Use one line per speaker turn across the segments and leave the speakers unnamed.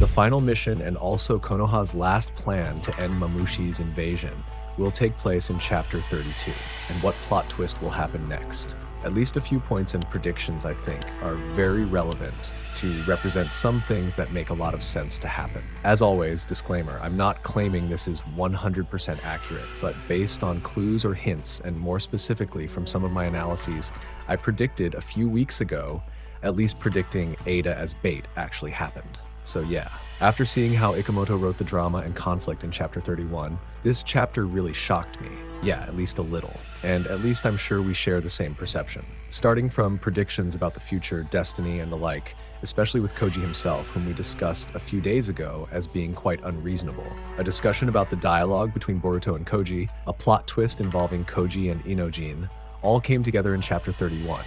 The final mission and also Konoha's last plan to end Mamushi's invasion will take place in Chapter 32, and what plot twist will happen next. At least a few points and predictions, I think, are very relevant to represent some things that make a lot of sense to happen. As always, disclaimer, I'm not claiming this is 100% accurate, but based on clues or hints, and more specifically from some of my analyses, I predicted a few weeks ago, at least predicting Ada as bait actually happened. So yeah, after seeing how Ikamoto wrote the drama and conflict in Chapter 31, this chapter really shocked me. Yeah, at least a little. And at least I'm sure we share the same perception. Starting from predictions about the future, destiny, and the like, especially with Koji himself, whom we discussed a few days ago as being quite unreasonable. A discussion about the dialogue between Boruto and Koji, a plot twist involving Koji and Inojin, all came together in Chapter 31,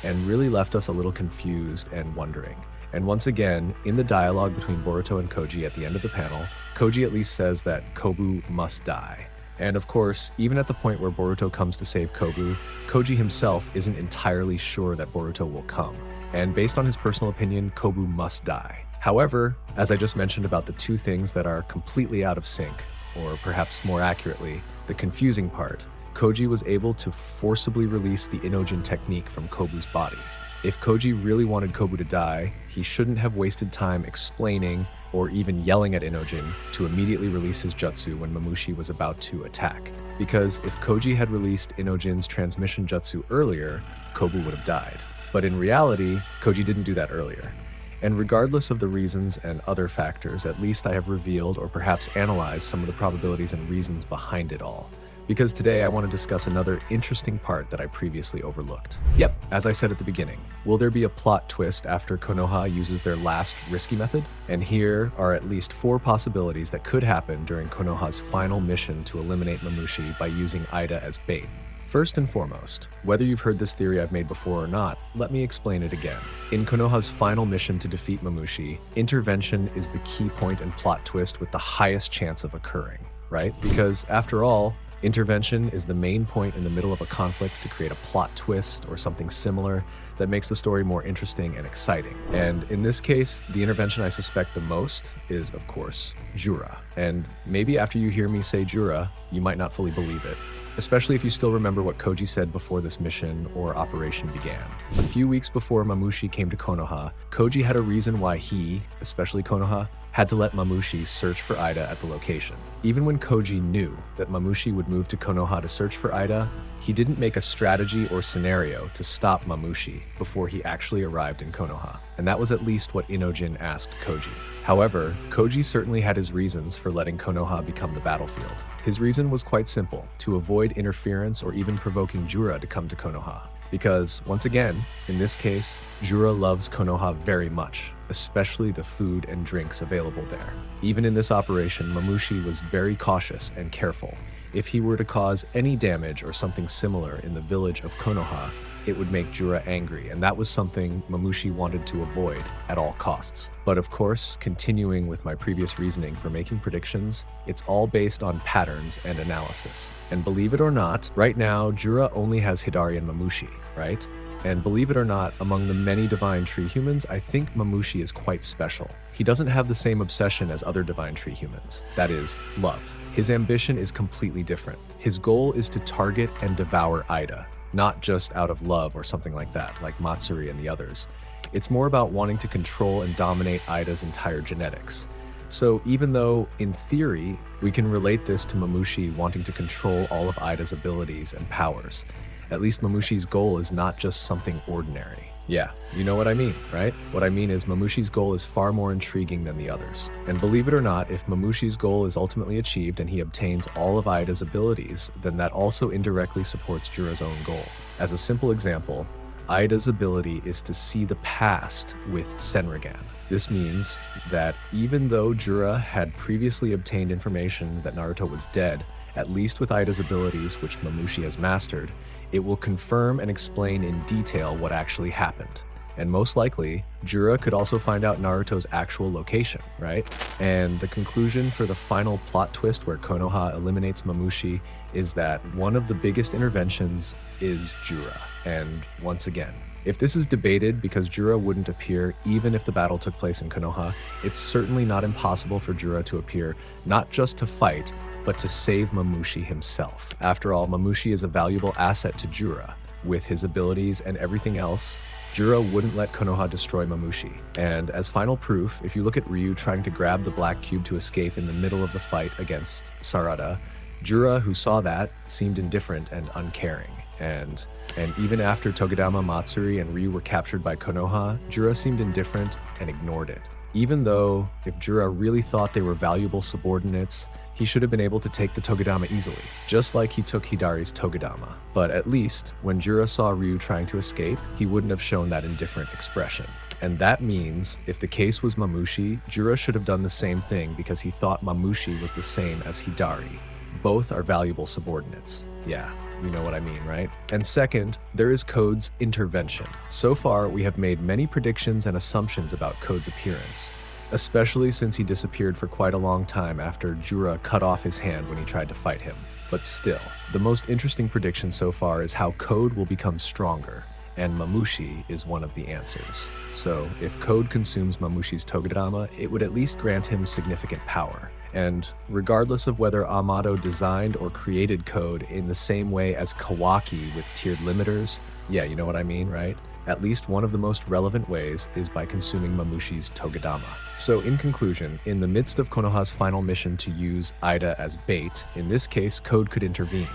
and really left us a little confused and wondering. And once again, in the dialogue between Boruto and Koji at the end of the panel, Koji at least says that Kobu must die. And of course, even at the point where Boruto comes to save Kobu, Koji himself isn't entirely sure that Boruto will come. And based on his personal opinion, Kobu must die. However, as I just mentioned about the two things that are completely out of sync, or perhaps more accurately, the confusing part, Koji was able to forcibly release the Inojin technique from Kobu's body. If Koji really wanted Kobu to die, he shouldn't have wasted time explaining or even yelling at Inojin to immediately release his jutsu when Mamushi was about to attack. Because if Koji had released Inojin's transmission jutsu earlier, Kobu would have died. But in reality, Koji didn't do that earlier. And regardless of the reasons and other factors, at least I have revealed or perhaps analyzed some of the probabilities and reasons behind it all. Because today I want to discuss another interesting part that I previously overlooked. Yep, as I said at the beginning, will there be a plot twist after Konoha uses their last risky method? And here are at least 4 possibilities that could happen during Konoha's final mission to eliminate Mamushi by using Ida as bait. First and foremost, whether you've heard this theory I've made before or not, let me explain it again. In Konoha's final mission to defeat Mamushi, intervention is the key point and plot twist with the highest chance of occurring, right? Because after all, intervention is the main point in the middle of a conflict to create a plot twist or something similar that makes the story more interesting and exciting. And in this case, the intervention I suspect the most is, of course, Jura. And maybe after you hear me say Jura, you might not fully believe it, especially if you still remember what Koji said before this mission or operation began. A few weeks before Mamushi came to Konoha, Koji had a reason why he, especially Konoha, had to let Mamushi search for Ida at the location. Even when Koji knew that Mamushi would move to Konoha to search for Ida, he didn't make a strategy or scenario to stop Mamushi before he actually arrived in Konoha. And that was at least what Inojin asked Koji. However, Koji certainly had his reasons for letting Konoha become the battlefield. His reason was quite simple, to avoid interference or even provoking Jura to come to Konoha. Because, once again, in this case, Jura loves Konoha very much, especially the food and drinks available there. Even in this operation, Mamushi was very cautious and careful. If he were to cause any damage or something similar in the village of Konoha, it would make Jura angry, and that was something Mamushi wanted to avoid at all costs. But of course, continuing with my previous reasoning for making predictions, it's all based on patterns and analysis. And believe it or not, right now, Jura only has Hidari and Mamushi, right? And believe it or not, among the many Divine Tree humans, I think Mamushi is quite special. He doesn't have the same obsession as other Divine Tree humans, that is, love. His ambition is completely different. His goal is to target and devour Ida, not just out of love or something like that, like Matsuri and the others. It's more about wanting to control and dominate Ida's entire genetics. So even though, in theory, we can relate this to Mamushi wanting to control all of Ida's abilities and powers, at least Mamushi's goal is not just something ordinary. Yeah, you know what I mean, right? What I mean is Mamushi's goal is far more intriguing than the others. And believe it or not, if Mamushi's goal is ultimately achieved and he obtains all of Ida's abilities, then that also indirectly supports Jura's own goal. As a simple example, Ida's ability is to see the past with Senrigan. This means that even though Jura had previously obtained information that Naruto was dead, at least with Ida's abilities, which Mamushi has mastered, it will confirm and explain in detail what actually happened. And most likely, Jura could also find out Naruto's actual location, right? And the conclusion for the final plot twist where Konoha eliminates Mamushi is that one of the biggest interventions is Jura. And once again, If this is debated because Jura wouldn't appear even if the battle took place in Konoha, it's certainly not impossible for Jura to appear not just to fight, but to save Mamushi himself. After all, Mamushi is a valuable asset to Jura. With his abilities and everything else, Jura wouldn't let Konoha destroy Mamushi. And as final proof, if you look at Ryu trying to grab the black cube to escape in the middle of the fight against Sarada, Jura, who saw that, seemed indifferent and uncaring. And even after Togodama, Matsuri, and Ryu were captured by Konoha, Jura seemed indifferent and ignored it. Even though, if Jura really thought they were valuable subordinates, he should have been able to take the Togodama easily, just like he took Hidari's Togodama. But at least, when Jura saw Ryu trying to escape, he wouldn't have shown that indifferent expression. And that means, if the case was Mamushi, Jura should have done the same thing because he thought Mamushi was the same as Hidari. Both are valuable subordinates. Yeah, you know what I mean, right? And second, there is Code's intervention. So far, we have made many predictions and assumptions about Code's appearance, especially since he disappeared for quite a long time after Jura cut off his hand when he tried to fight him. But still, the most interesting prediction so far is how Code will become stronger, and Mamushi is one of the answers. So, if Code consumes Mamushi's Togodama, it would at least grant him significant power. And regardless of whether Amado designed or created Code in the same way as Kawaki with tiered limiters, yeah, you know what I mean, right? At least one of the most relevant ways is by consuming Mamushi's Togodama. So in conclusion, in the midst of Konoha's final mission to use Ida as bait, in this case, Code could intervene,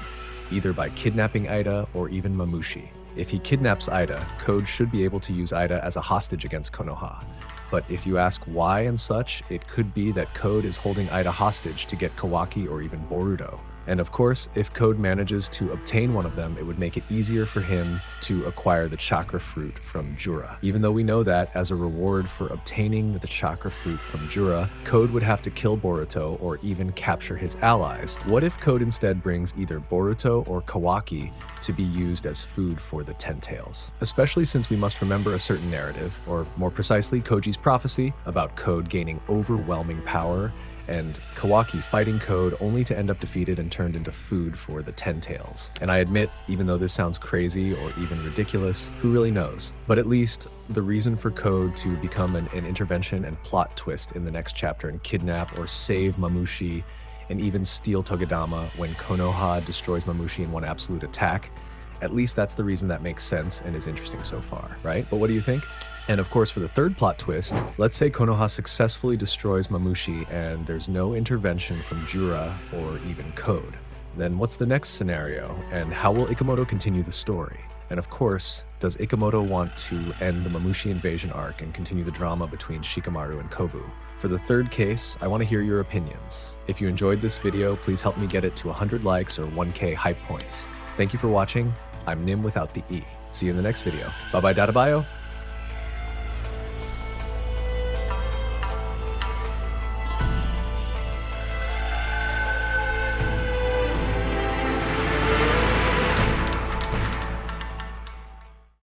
either by kidnapping Ida or even Mamushi. If he kidnaps Ida, Code should be able to use Ida as a hostage against Konoha. But if you ask why and such, it could be that Code is holding Ida hostage to get Kawaki or even Boruto. And of course, if Code manages to obtain one of them, it would make it easier for him to acquire the chakra fruit from Jura. Even though we know that, as a reward for obtaining the chakra fruit from Jura, Code would have to kill Boruto or even capture his allies. What if Code instead brings either Boruto or Kawaki to be used as food for the Ten Tails? Especially since we must remember a certain narrative, or more precisely, Koji's prophecy about Code gaining overwhelming power and Kawaki fighting Code only to end up defeated and turned into food for the Ten Tails. And I admit, even though this sounds crazy or even ridiculous, who really knows? But at least the reason for Code to become an intervention and plot twist in the next chapter and kidnap or save Mamushi and even steal Togodama when Konoha destroys Mamushi in one absolute attack, at least that's the reason that makes sense and is interesting so far, right? But what do you think? And of course, for the third plot twist, let's say Konoha successfully destroys Mamushi and there's no intervention from Jura or even Code. Then what's the next scenario, and how will Ikemoto continue the story? And of course, does Ikemoto want to end the Mamushi invasion arc and continue the drama between Shikamaru and Kobu? For the third case, I want to hear your opinions. If you enjoyed this video, please help me get it to 100 likes or 1K hype points. Thank you for watching. I'm Nim without the E. See you in the next video. Bye bye, Data Bio.